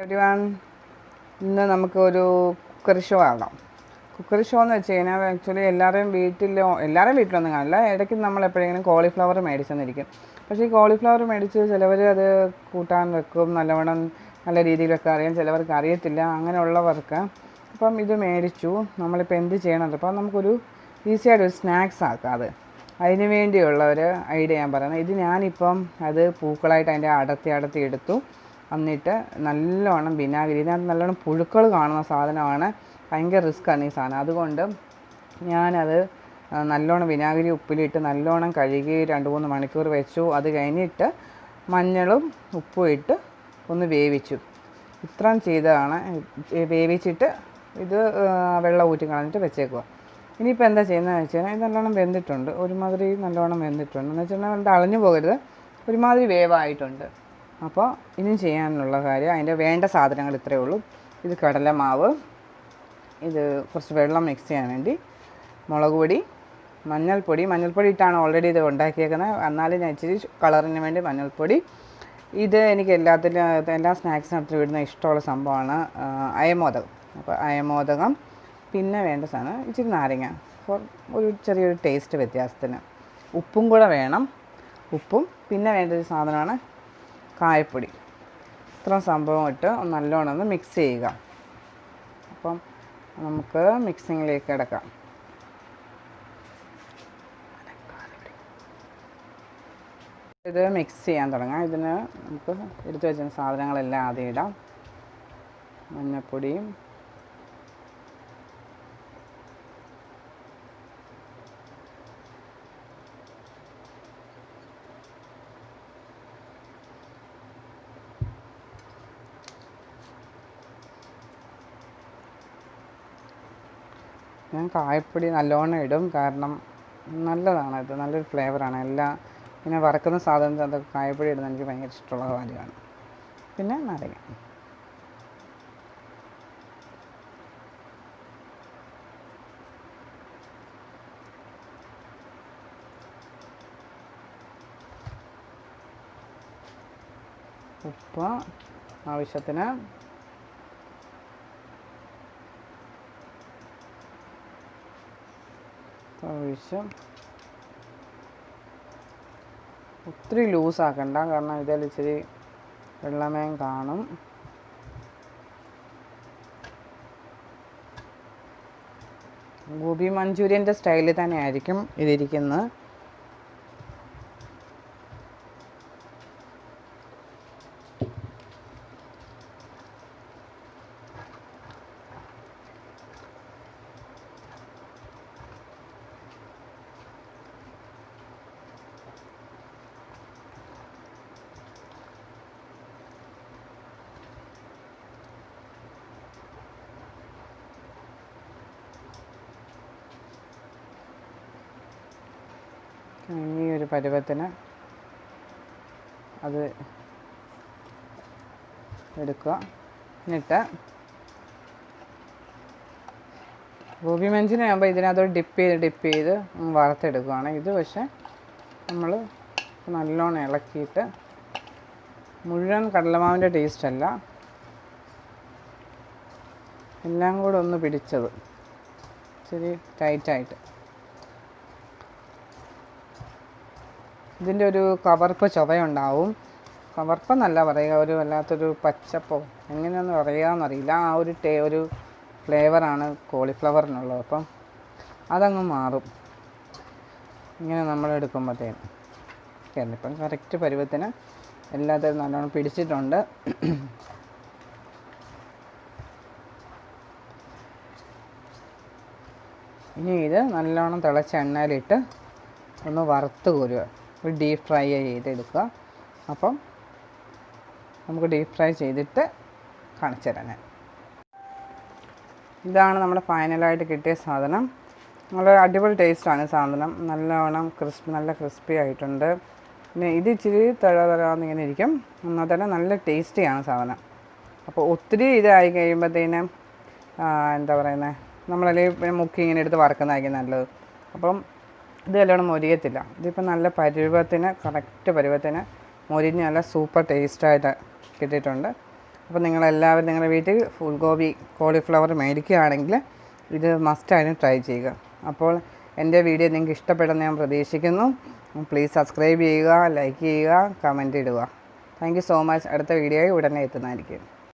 Everyone, ഇന്ന് നമുക്ക് ഒരു കുക്കറി ഷോ ആകാം. കുക്കറി ഷോ എന്ന് വെച്ച് കഴിഞ്ഞാൽ ആക്ച്വലി എല്ലാവരുടെയും വീട്ടിലൊന്നും കാണില്ല. ഇടയ്ക്ക് നമ്മൾ എപ്പോഴെങ്കിലും കോളിഫ്ലവർ മേടിച്ചെന്നിരിക്കും. പക്ഷേ ഈ കോളിഫ്ലവർ മേടിച്ച് ചിലവർ അത് കൂട്ടാൻ വെക്കും, നല്ലവണ്ണം നല്ല രീതിയിലൊക്കെ അറിയാം, ചിലവർക്ക് അറിയത്തില്ല. അങ്ങനെയുള്ളവർക്ക് അപ്പം ഇത് മേടിച്ചു, നമ്മളിപ്പോൾ എന്ത് ചെയ്യണം? അപ്പോൾ നമുക്കൊരു ഈസിയായിട്ടൊരു സ്നാക്സ് ആക്കാം. അതിന് വേണ്ടിയുള്ള ഒരു ഐഡിയ ഞാൻ പറയുന്നത്. ഇത് ഞാനിപ്പം അത് പൂക്കളായിട്ട് അതിൻ്റെ അടർത്തി എടുത്തു. എന്നിട്ട് നല്ലോണം വിനാഗിരി, ഇതിനകത്ത് നല്ലോണം പുഴുക്കൾ കാണുന്ന സാധനമാണ്, ഭയങ്കര റിസ്ക്കാണ് ഈ സാധനം. അതുകൊണ്ട് ഞാനത് നല്ലോണം വിനാഗിരി ഉപ്പിലിട്ട് നല്ലോണം കഴുകി 2-3 മണിക്കൂർ വെച്ചു. അത് കഴിഞ്ഞിട്ട് മഞ്ഞളും ഉപ്പും ഇട്ട് ഒന്ന് വേവിച്ചു. ഇത്രയും ചെയ്തതാണ്. വേവിച്ചിട്ട് ഇത് വെള്ളം ഊറ്റി കളഞ്ഞിട്ട് വെച്ചേക്കുക. ഇനിയിപ്പോൾ എന്താ ചെയ്യുന്നതെന്ന് വെച്ച് കഴിഞ്ഞാൽ ഇത് നല്ലോണം വെന്തിട്ടുണ്ട്, ഒരുമാതിരി നല്ലോണം വെന്തിട്ടുണ്ട്. എന്ന് വെച്ചിട്ടുണ്ടെങ്കിൽ ഇത് അളഞ്ഞു പോകരുത്, ഒരുമാതിരി വേവായിട്ടുണ്ട്. അപ്പോൾ ഇനിയും ചെയ്യാനുള്ള കാര്യം, അതിൻ്റെ വേണ്ട സാധനങ്ങൾ ഇത്രയേ ഉള്ളൂ. ഇത് കടലമാവ്, ഇത് കുറച്ച് വെള്ളം മിക്സ് ചെയ്യാൻ വേണ്ടി, മുളക് പൊടി, മഞ്ഞൾപ്പൊടി ഇട്ടാണ് ഓൾറെഡി ഇത് ഉണ്ടാക്കിയേക്കുന്നത്. എന്നാലും ഞാൻ ഇച്ചിരി കളറിന് വേണ്ടി മഞ്ഞൾപ്പൊടി. ഇത് എനിക്ക് എല്ലാ സ്നാക്സിനകത്തും ഇടുന്ന ഇഷ്ടമുള്ള സംഭവമാണ് അയമോദകം. അപ്പോൾ അയമോദകം, പിന്നെ വേണ്ട സാധനം ഇച്ചിരി നാരങ്ങ ഒരു ചെറിയൊരു ടേസ്റ്റ് വ്യത്യാസത്തിന്, ഉപ്പും കൂടെ വേണം. ഉപ്പും പിന്നെ വേണ്ടൊരു സാധനമാണ് കായപ്പൊടി. ഇത്ര സംഭവം ഇട്ട് നല്ലോണം ഒന്ന് മിക്സ് ചെയ്യുക. അപ്പം നമുക്ക് മിക്സിങ്ങിലേക്ക് കിടക്കാം. ഇത് മിക്സ് ചെയ്യാൻ തുടങ്ങാം. ഇതിന് നമുക്ക് എടുത്തു വെച്ച സാധനങ്ങളെല്ലാം ആദ്യം ഇടാം. മഞ്ഞൾപ്പൊടിയും ഞാൻ കായപ്പൊടി നല്ലോണം ഇടും, കാരണം നല്ലതാണ്, ഇത് നല്ലൊരു ഫ്ലേവറാണ്. ഇങ്ങനെ വറക്കുന്ന സാധനത്തിനകത്ത് കായപ്പൊടി ഇടുന്നത് എനിക്ക് ഭയങ്കര ഇഷ്ടമുള്ള കാര്യമാണ്. പിന്നെ നാരങ്ങ. ഉപ്പ് ആവശ്യത്തിന്. ആവശ്യം ഒത്തിരി ലൂസാക്കണ്ട, കാരണം ഇതിൽ ഇച്ചിരി വെള്ളമയം കാണും. ഗോബി മഞ്ചൂരിയൻ്റെ സ്റ്റൈലിൽ തന്നെ ആയിരിക്കും ഇതിരിക്കുന്നത്. ഈ ഒരു പരുവത്തിന് അത് എടുക്കുക. എന്നിട്ട് ഗോബി മഞ്ചൂരിയൻ ആകുമ്പോൾ ഇതിനകത്തോട് ഡിപ്പ് ചെയ്ത് വറുത്തെടുക്കുകയാണ്. ഇത് പക്ഷേ നമ്മൾ നല്ലോണം ഇളക്കിയിട്ട്, മുഴുവൻ കടലമാവിൻ്റെ ടേസ്റ്റ് അല്ല, എല്ലാം കൂടെ ഒന്ന് പിടിച്ചത് ഇച്ചിരി ടൈറ്റായിട്ട്. ഇതിൻ്റെ ഒരു കവർപ്പ് ചുവയുണ്ടാവും. കവർപ്പെന്നല്ല പറയുക, ഒരു വല്ലാത്തൊരു പച്ചപ്പോ എങ്ങനെയൊന്നും പറയുകയെന്നറിയില്ല. ആ ഒരു ഫ്ലേവറാണ് കോളിഫ്ലവറിനുള്ളത്. അപ്പം അതങ്ങ് മാറും ഇങ്ങനെ നമ്മൾ എടുക്കുമ്പോഴത്തേനും. ഇപ്പം കറക്റ്റ് പരുവത്തിന് എല്ലാത്തിനും നല്ലോണം പിടിച്ചിട്ടുണ്ട്. ഇനി ഇത് നല്ലോണം തിളച്ച എണ്ണയിലിട്ട് ഒന്ന് വറുത്ത് കോരുക, ഒരു ഡീപ്പ് ഫ്രൈ ചെയ്തെടുക്കുക. അപ്പം നമുക്ക് ഡീപ്പ് ഫ്രൈ ചെയ്തിട്ട് കാണിച്ചു തരാം ഞാൻ. ഇതാണ് നമ്മുടെ ഫൈനലായിട്ട് കിട്ടിയ സാധനം. നല്ല അടിപൊളി ടേസ്റ്റാണ് സാധനം, നല്ലോണം നല്ല ക്രിസ്പി ആയിട്ടുണ്ട്. പിന്നെ ഇത് ഇച്ചിരി തഴന്നിങ്ങനെ ഇരിക്കും, എന്നാൽ തന്നെ നല്ല ടേസ്റ്റിയാണ് സാധനം. അപ്പോൾ ഒത്തിരി ഇതായി കഴിയുമ്പോഴത്തേനും എന്താ പറയുന്നത്, നമ്മളല്ലെങ്കിൽ പിന്നെ മുക്കി ഇങ്ങനെ എടുത്ത് വറക്കുന്നതായിരിക്കും നല്ലത്. അപ്പം ഇത് നല്ലോണം മൊരിയത്തില്ല. ഇതിപ്പോൾ നല്ല കറക്റ്റ് പരുവത്തിന് മൊരിഞ്ഞ് നല്ല സൂപ്പർ ടേസ്റ്റായിട്ട് കിട്ടിയിട്ടുണ്ട്. അപ്പോൾ നിങ്ങളെല്ലാവരും നിങ്ങളുടെ വീട്ടിൽ ഫുൾ ഗോബി കോളിഫ്ലവർ മേടിക്കുകയാണെങ്കിൽ ഇത് മസ്റ്റായിട്ട് ട്രൈ ചെയ്യുക. അപ്പോൾ എൻ്റെ വീഡിയോ നിങ്ങൾക്ക് ഇഷ്ടപ്പെടുമെന്ന് ഞാൻ പ്രതീക്ഷിക്കുന്നു. പ്ലീസ് സബ്സ്ക്രൈബ് ചെയ്യുക, ലൈക്ക് ചെയ്യുക, കമൻറ്റ് ഇടുക. Thank you so much. അടുത്ത വീഡിയോയിൽ ഉടനെ എത്തുന്നതായിരിക്കും.